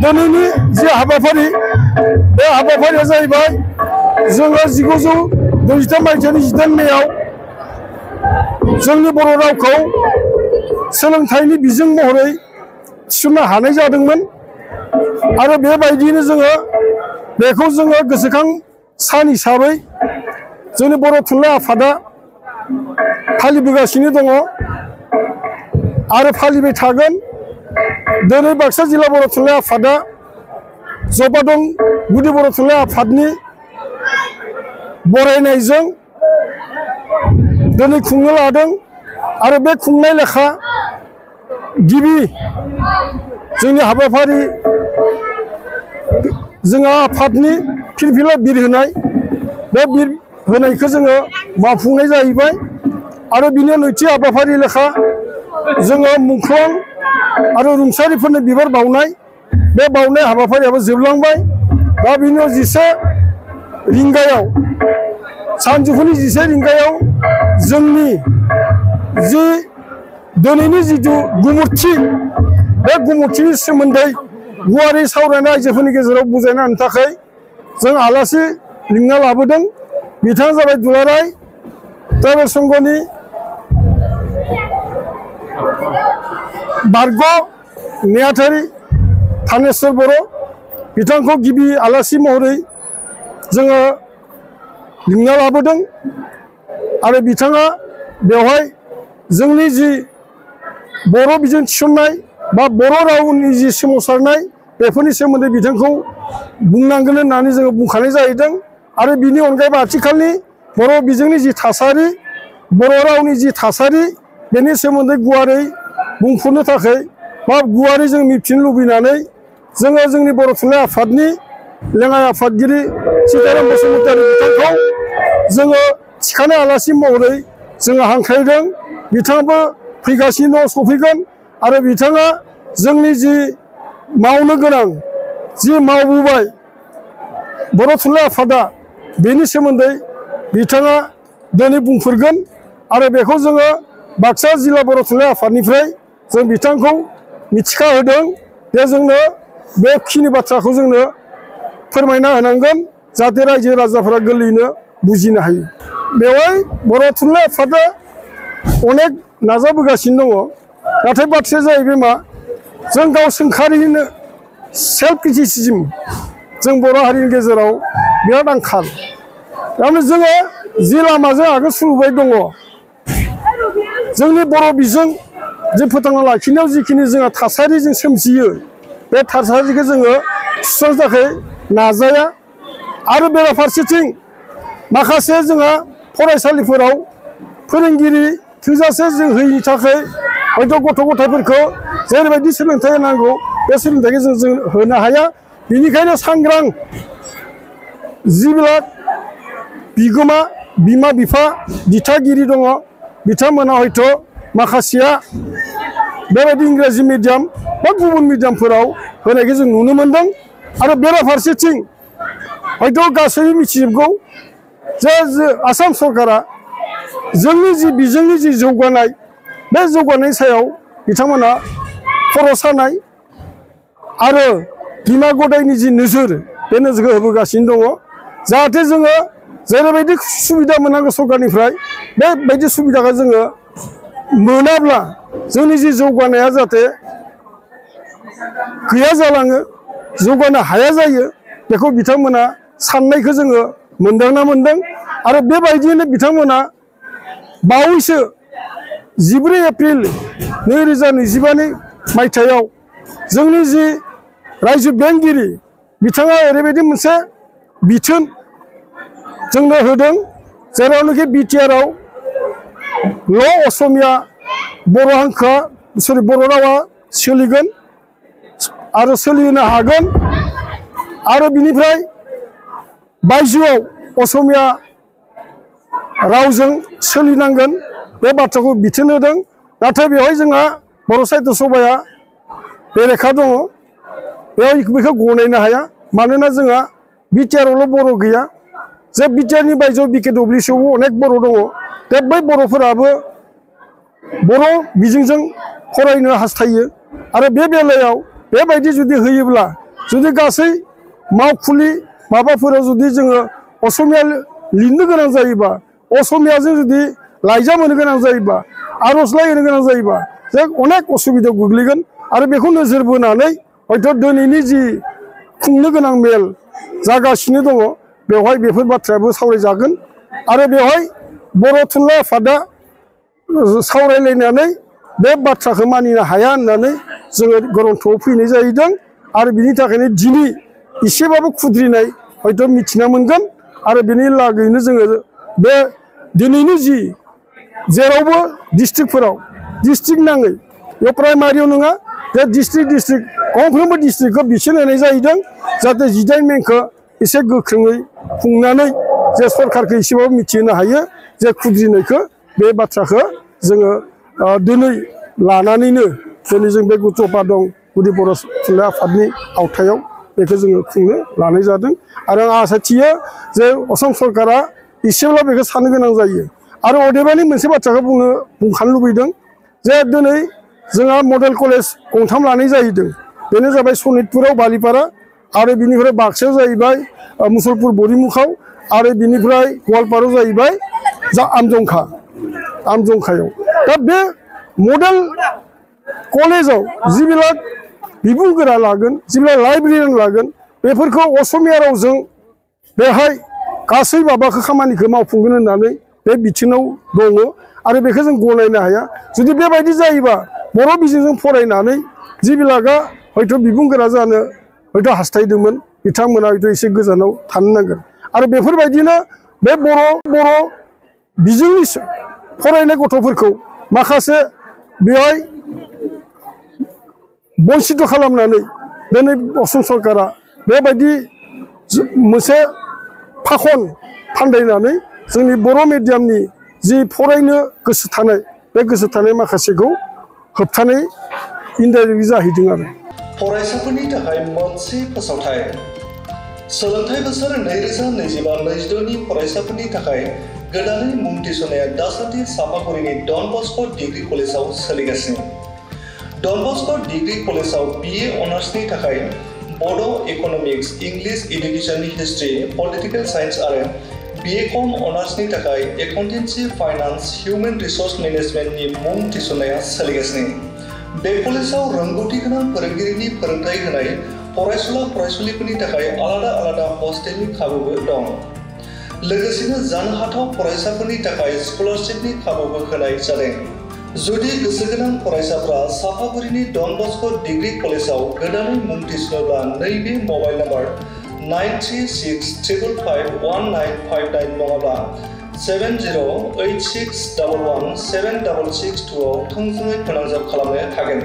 दिनैनि जि हाबाफारि बे हाबाफारिया जाहैबाय जोङो 1993 मायथाइनि 10 मेआव जोंनि बर' रावखौ सोलोंथाइनि बिजों महरै थिसननो हानाय जादोंमोन आरो बेबायदियैनो जोङो बेखौ जोङो गोसोखां सान हिसाबै जोंनि बर' थुनलाइ आफादा फालिबोगासिनो दङ आरो फालिबाय थागोन। दिनै बाक्सा जिल्ला बर' थुनलाइ आफादा जबादं गुदि बर' थुनलाइ आफादनि बरायनायजों दिनै खुंनो लादों आरो बे खुंनाय लेखा गिबि जोंनि हाबाफारि जोंहा आफादनि फिरफिला बिर होनाय बे बिर होनायखौ जोङो मावफुंनाय जाहैबाय आरो बिनि नैथि हाबाफारि लेखा जोङो मुंख्लं आरो रुंसारिफोरनो बिबार बावनाय बे बावनाय हाबाफारियाबो जोबलांबाय। दा बिनि 11 रिंगायाव सानजौफुनि 11 रिंगायाव जोंनि जि दिनैनि जिथु गुमुरथि बे गुमुरथिनि सोमोन्दै गुवारै सावरायना आइजोफोरनि गेजेराव बुजायना होनो थाखाय जों आलासि लिंना लाबोदों। बिथाङा जाबाय दुलाराय ट्राइबेल संघनि बारग' नेहाथारि थानेस्वर बर' बिथांखौ गिबि आलासि महरै जोङो लिंना लाबोदों आरो बिथाङा बेवहाय जोंनि जि बर' बिजों थिसननाय बा बर' रावनि जि सोमावसारनाय बेफोरनि सोमोन्दै बिथांखौ बुंनांगोन होननानै जोङो बुंखानाय जाहैदों आरो बिनि अनगायैबो आथिखालनि बर' बिजोंनि जि थासारि बर' रावनि जि थासारि बेनि सोमोन्दै गुवारै बुंफुरनो थाखाय बा गुवारै जों मिथिनो लुबैनानै जोङो जोंनि बर' थुनलाइ आफादनि लेङाइ आफादगिरि सीताराम बसुमतारी बिथांखौ जोङो थिखानाय आलासि महरै जोङो हांख्रायदों। बिथाङाबो फैगासिनो दं, सफैगोन आरो बिथाङा जोंनि जि मावनो गोनां जि मावबोबाय बर' थुनलाइ आफादा बेनि सोमोन्दै बिथाङा दिनै बुंफोरगोन आरो बेखौ जोङो बाक्सा जिल्ला बर' थुनलाइ आफादनिफ्राय जों बिथांखौ मिथिखा होदों जे जोंनो बेखिनि बाथ्राखौ जोंनो फोरमायना होनांगोन जाहाथे रायजो राजाफोरा गोरलैयैनो बुजिनो हायो। बेवहाय बर' थुनलाइ आफादा अनेक नाजाबोगासिनो दङ, नाथाय बाथ्राया जाहैबाय मा जों गाव सोंखारिनो सेल्फ क्रिटिसिज्म जों बर' हारिनि गेजेराव बिराद आंखाल। थारमाने जोङो जि लामाजों आगोल सुरबोबाय दङ जोंनि बर' बिजों जे फोथांना लाखिनायाव जिखिनि जोंहा थासारि जों सोमजियो बे थासारिखौ जोङो सुस्रांनो थाखाय नाजाया आरो बेराफारसेथिं माखासे जोंहा फरायसालिफोराव फोरोंगिरि थोजासे जों होयैनि थाखाय हयथ' गथ' गथायफोरखौ जेरैबायदि सोलोंथाइ होनांगौ बे सोलोंथाइखौ जों होनो हाया। बेनिखायनो सांग्रां जिबिला बिगोमा बिमा बिफा दिथागिरि दङ बिथांमोना हयथ' माखासेया बेबायदि इंराजि मिडियाम बा गुबुन मिडियामफोराव होनायखौ जों नुनो मोन्दों आरो बेराफारसेथिं हयथ' गासैबो मिथिजोबगौ जे आसाम सरकारा जोंनि जि बिजोंनि जि जौगानाय बे जौगानायनि सायाव बिथांमोना खर' सानाय आरो बिमा गदायनि जि नोजोर बे नोजोरखौ होबोगासिनो दङ जाहाथे जोङो जेरैबायदि सुबिदा मोननांगौ सरकारनिफ्राय बेबायदि सुबिदाखौ जोङो मोनाब्ला जोंनि जि जौगानाया जाहाथे गैया जालाङो जौगानो हाया जायो बेखौ बिथांमोना साननायखौ जोङो मोनदांना मोन्दों आरो बेबायदियैनो बिथांमोना बावैसो 14 एप्रिल 2025 मायथाइयाव जोंनि जि रायजो बेंगिरि बिथाङा ओरैबायदि मोनसे बिथोन जोंनो होदों जेरावनोखि बिटिआरआव असमिया बर' हांखोआ बर' रावा सोलिगोन आरो सोलिनो हागोन आरो बिनिफ्राय बायजोआव असमिया रावजों सोलिनांगोन बे बाथ्राखौ बिथोन होदों। नाथाय बेवहाय जोंहा बर' साहित्य सभाया बेरेखा दङ, बेखौ गनायनो हाया मानोना जोंहा बिटिआरआवल' बर' गैया जे बिटिआरनि बायजोआव बिकेडब्लिउसिआवबो अनेक बर' दङ दा बै बर'फोराबो बर' बिजोंजों फरायनो हास्थायो आरो बे बेलायाव बेबायदि जुदि होयोब्ला जुदि गासै मावखुलि माबाफोराव जुदि जोङो असमिया लिरनो गोनां जायोबा असमियाजों जुदि लाइजाम होनो गोनां जायोबा आर'जलाइ होनो गोनां जायोबा जों अनेक असुबिदायाव गोग्लैगोन आरो बेखौ नोजोर बोनानै हयथ' दिनैनि जि खुंनो गोनां मेल जागासिनो दङ बेवहाय बेफोर बाथ्रायाबो सावरायजागोन आरो बेवहाय बर' थुनलाइ आफादा सावरायलायनानै बे बाथ्राखौ मानिनो हाया होननानै जोङो गरन्थ'आव फैनाय जाहैदों आरो बिनि थाखायनो दिनै एसेबाबो खुद्रिनाय हयथ' मिथिना मोनगोन आरो बेनि लागैनो जोङो बे दिनैनि जि जेरावबो डिस्ट्रिक्टफोराव डिस्ट्रिक्ट नाङै बे प्राइमारियाव नङा बे डिस्ट्रिक्ट गंफ्रोमबो डिस्ट्रिक्टखौ बिसोन होनाय जाहैदों जाहाथे 18 मेखौ एसे गोख्रोङै खुंनानै जे सरकारखौ एसेबाबो मिथिहोनो हायो जे खुद्रिनायखौ बे बाथ्राखौ जोङो दिनै लानानैनो दिनै जों बे गुटपा दं गुदि बर' थुनलाइ आफादनि आवथायाव बेखौ जोङो खुंनो लानाय जादों आरो आं आसा थियो जे असम सरकारा एसेब्ला बेखौ साननो गोनां जायो आरो अदेबानि मोनसे बाथ्राखौ बुंखानो लुबैदों जे दिनै जोंहा मडेल कलेज गंथाम लानाय जाहैदों बेनो जाबाय सनितपुराव बालिपारा आरो बिनिफ्राय बाक्सायाव जाहैबाय मुसलपुर बरिमुखाव आरो बिनिफ्राय गवालपारायाव जाहैबाय आमजंखायाव दा बे मडेल कलेजाव जिबिलाक बिबुंगोरा लागोन जिबिलाक लाइब्रेरियान लागोन बेफोरखौ असमिया रावजों बेहाय गासै माबाखौ खामानिखौ मावफुंगोन होननानै बे बिथिङाव दङ आरो बेखौ जों गनायनो हाया जुदि बेबायदि जायोबा बर' बिजोंजों फरायनानै जिबिलाकआ हयथ' बिबुंगोरा जानो हयथ' हास्थायदोंमोन बिथांमोना हयथ' एसे गोजानाव थानो नांगोन आरो बेफोरबायदिनो बे बर' बिजोंनि फरायनाय गथ'फोरखौ माखासे बेवहाय बन्सित खालामनानै दिनै असम सरकारा बेबायदि मोनसे फाखन फान्दायनानै जोंनि बर' मिडियामनि जि फरायनो गोसो थानाय बे गोसो थानाय माखासेखौ होबथानाय इनडाइरेक्टलि जाहैदों आरो फरायसाफोरनि थाखाय मोनसे फोसावथाय सोलोंथाइ बोसोर 2025-26 नि फरायसाफोरनि थाखाय गोदानै मुं थिसननाया दासान्दि सापागुरिनि डन बस्क' डिग्री कलेजाव सोलिगासिनो डन बस्क' डिग्री कलेजाव BA अनार्सनि थाखाय बड' इक'नमिक्स इंलिश एडुकेशननि हिस्ट्री पलिटिकल साइन्स आरो BCom अनार्सनि थाखाय एकाउन्टेन्सि फाइनान्स हिउमेन रिसोर्स मेनेजमेन्टनि मुं थिसननाया सोलिगासिनो बे कलेजाव रोंगौथि गोनां फोरोंगिरिनि फोरोंथाय होनाय फरायसुला फरायसुलिफोरनि थाखाय आलादा हस्टेलनि खाबुबो दं लोगोसेनो जानो हाथाव फरायसाफोरनि थाखाय स्कलारशिपनि खाबुबो होनाय जादों जुदि गोसो गोनां फरायसाफ्रा सापागुरिनि डन बस्क' डिग्री कलेजाव गोदानै मुं थिसनोब्ला नैबे मबाइल नम्बर 9365551959 नङाब्ला 7086117662 आव थोंजोङै फोनांजाब खालामनो हागोन।